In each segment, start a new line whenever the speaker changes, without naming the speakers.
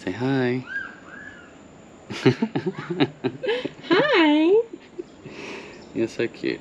Say hi.
Hi.
You're so cute.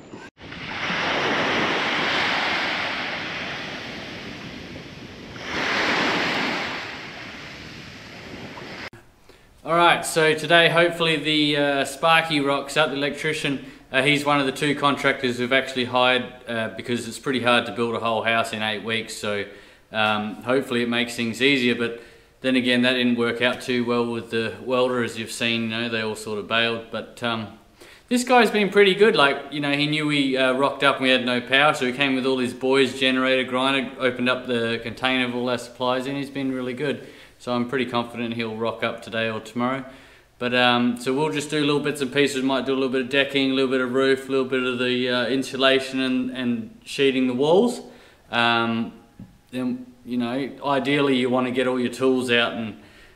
Alright, so today hopefully the Sparky rocks up, the electrician. He's one of the 2 contractors we've actually hired because it's pretty hard to build a whole house in 8 weeks, so hopefully it makes things easier. But then again, that didn't work out too well with the welder, as you've seen. You know, they all sort of bailed. But this guy's been pretty good. Like, you know, he knew we rocked up and we had no power, so he came with all his boys, generator, grinder, opened up the container with all our supplies in. He's been really good. So I'm pretty confident he'll rock up today or tomorrow. But so we'll just do little bits and pieces. Might do a little bit of decking, a little bit of roof, a little bit of the insulation and sheeting the walls. Then, you know, ideally you want to get all your tools out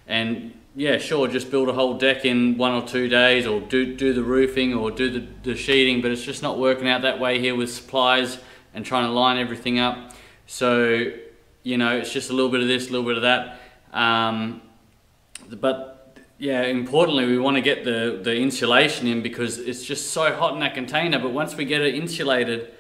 and yeah, sure, just build a whole deck in 1 or 2 days, or do the roofing or do the sheeting. But it's just not working out that way here with supplies and trying to line everything up. So, you know, it's just a little bit of this, a little bit of that. But yeah, importantly, we want to get the insulation in because it's just so hot in that container. But once we get it insulated,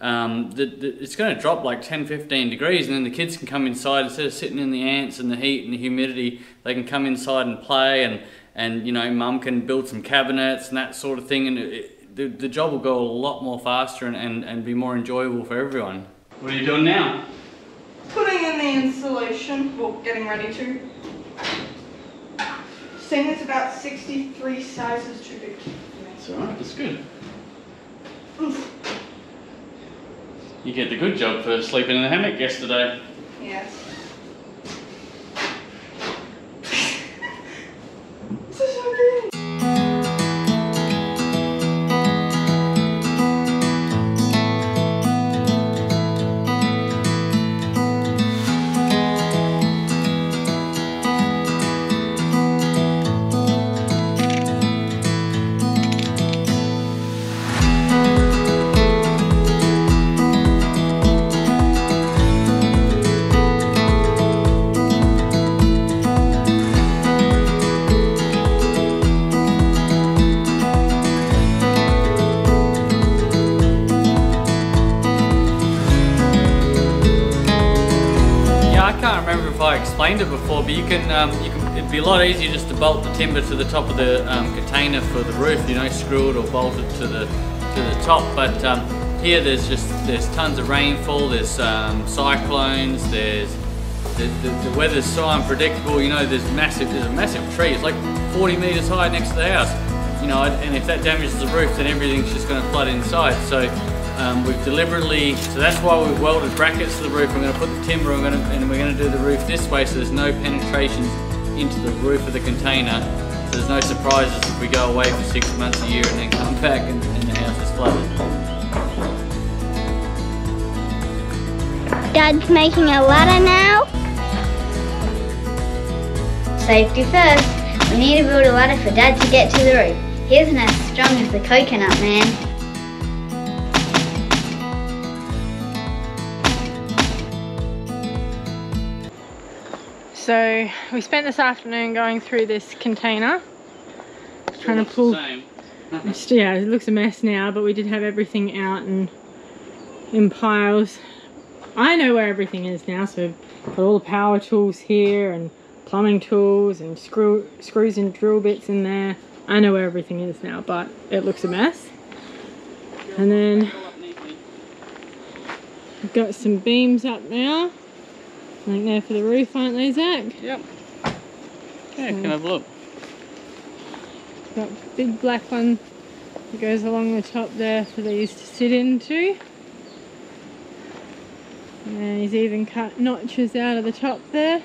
it's going to drop like 10-15 degrees, and then the kids can come inside instead of sitting in the ants and the heat and the humidity. They can come inside and play, and you know, Mum can build some cabinets and that sort of thing, and the job will go a lot more faster and be more enjoyable for everyone. What are you doing now?
Putting in the insulation, well, getting ready to. Seeing it's about 63 sizes too big for me.
That's alright, that's good. You get the good job for sleeping in the hammock yesterday.
Yes. This is so good.
I explained it before, but you can it'd be a lot easier just to bolt the timber to the top of the container for the roof, you know, screw it or bolt it to the top. But here there's tons of rainfall, there's cyclones, there's the weather's so unpredictable. You know, there's a massive tree. It's like 40 meters high next to the house, you know, and if that damages the roof, then everything's just going to flood inside. So we've deliberately, so that's why we've welded brackets to the roof. We're going to put the timber and we're going to do the roof this way, so there's no penetrations into the roof of the container. So there's no surprises if we go away for 6 months a year and then come back and the house is flooded.
Dad's making a ladder now. Safety first. We need to build a ladder for Dad to get to the roof. He isn't as strong as the coconut man.
So we spent this afternoon going through this container, trying to pull. Yeah, it looks a mess now, but we did have everything out and in piles. I know where everything is now, so we've got all the power tools here and plumbing tools and screws and drill bits in there. I know where everything is now, but it looks a mess. And then we've got some beams up now. I think they're for the roof, aren't they, Zach?
Yep. Yeah, can have a look.
Got a big black one that goes along the top there for these to sit into. And he's even cut notches out of the top there.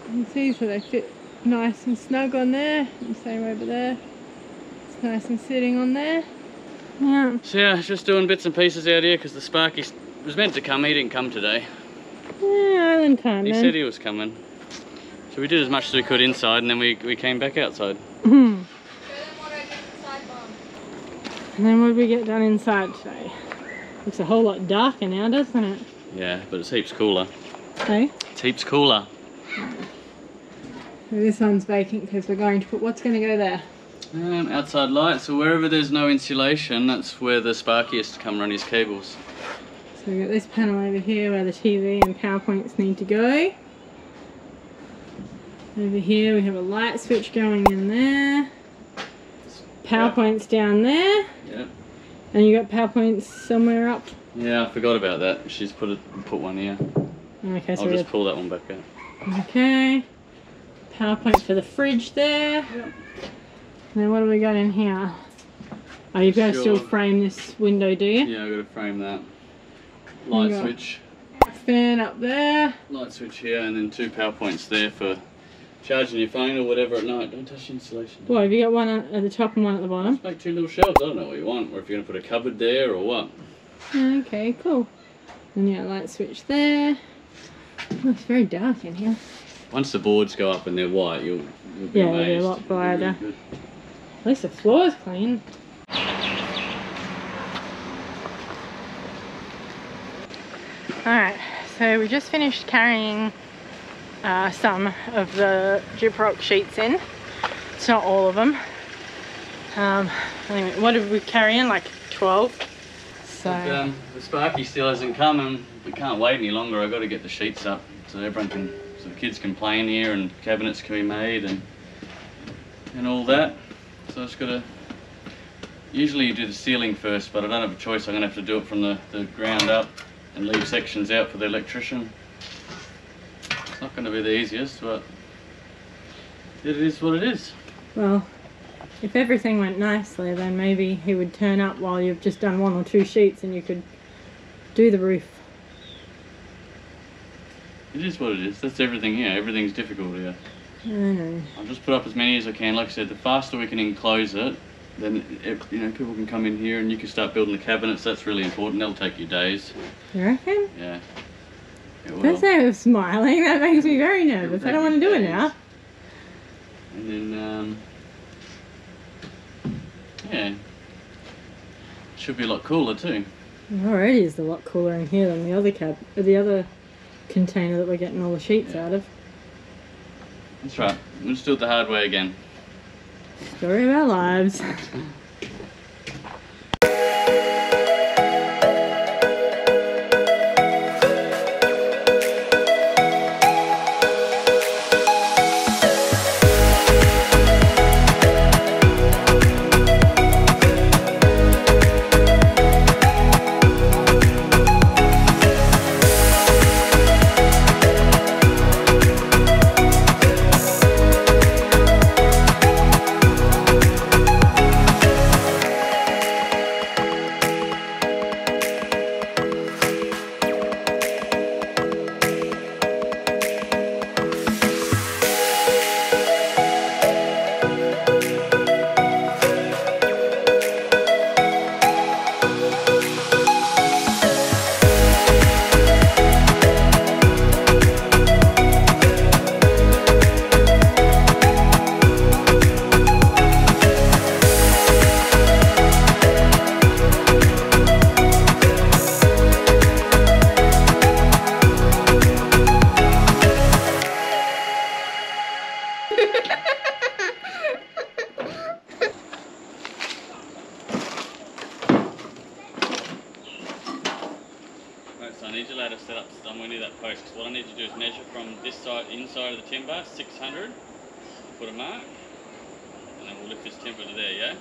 You can see, so they fit nice and snug on there. And the same over there. It's nice and sitting on there. Yeah.
So yeah, just doing bits and pieces out here because the Sparky was meant to come. He didn't come today.
Yeah, island time,
He said he was coming. So we did as much as we could inside, and then we came back outside.
And then what did we get done inside today? Looks a whole lot darker now, doesn't it?
Yeah, but it's heaps cooler.
Hey?
It's heaps cooler.
This one's vacant because we're going to put, what's going to go there?
Outside light, so wherever there's no insulation, that's where the Sparky has to come run his cables.
So we've got this panel over here where the TV and power points need to go. Over here we have a light switch going in there. Power points down there.
Yep.
And you got power points somewhere up?
Yeah, I forgot about that. She's put one here.
Okay, so
I'll just pull that one back out.
Okay. Power points for the fridge there.
Yep.
And then what do we got in here? Oh, you've got to still frame this window, do you?
Yeah, I've got to frame that. Light switch.
Fan up there.
Light switch here, and then 2 power points there for charging your phone or whatever at night. Don't touch the insulation.
Well, have you got one at the top and one at the bottom?
Just make 2 little shelves. I don't know what you want, or if you're going to put a cupboard there or what.
Okay, cool. And yeah, light switch there. Oh, it's very dark in here.
Once the boards go up and they're white, you'll be amazed.
It'll be a lot brighter.
Really
at least the floor's clean. Alright, so we just finished carrying some of the gyprock sheets in. It's not all of them. Anyway, what did we carry in? Like 12? So
but, the Sparky still hasn't come and we can't wait any longer. I've got to get the sheets up so everyone can, so the kids can play in here and cabinets can be made and all that. So I've just got to, usually you do the ceiling first, but I don't have a choice. I'm going to have to do it from the ground up and leave sections out for the electrician. It's not going to be the easiest, but it is what it is.
well, if everything went nicely, then maybe he would turn up while you've just done 1 or 2 sheets and you could do the roof.
It is what it is. That's everything here. Everything's difficult here.
I know.
I'll just put up as many as I can. Like I said, the faster we can enclose it, then you know, people can come in here and you can start building the cabinets. That's really important. That'll take you days.
You reckon?
Yeah.
Don't say I'm smiling. That makes me very nervous. I don't want to do it now.
And then, yeah, it should be a lot cooler too.
It already is a lot cooler in here than the other container that we're getting all the sheets out of.
That's right. We'll just do it the hard way again.
Story of our lives.
So I need your ladder set up somewhere near that post, because what I need to do is measure from this side, inside of the timber, 600, put a mark, and then we'll lift this timber to there, yeah?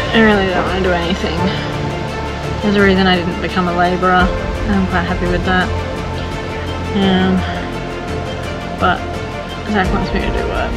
I really don't want to do anything. There's a reason I didn't become a labourer. I'm quite happy with that. but Zach wants me to do work.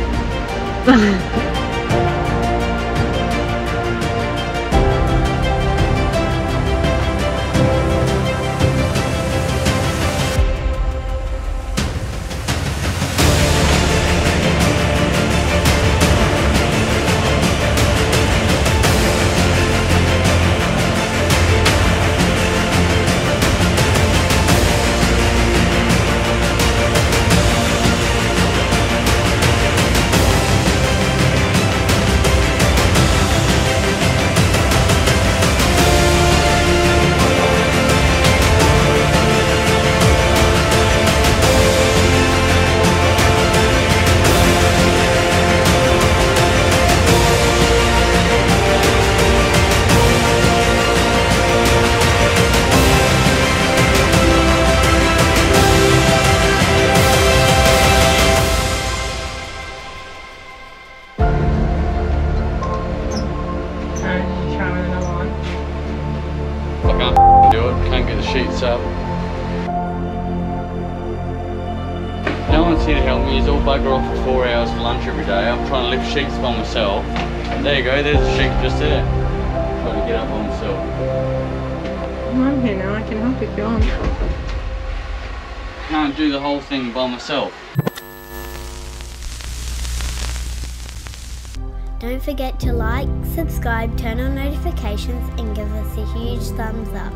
Sheets up. No one's here to help me. He's all bugger off for 4 hours for lunch every day. I'm trying to lift sheets by myself. There you go, there's a sheet just there. Trying to get up on myself.
I'm here now, I can help if you want.
Can't do the whole thing by myself.
Don't forget to like, subscribe, turn on notifications and give us a huge thumbs up.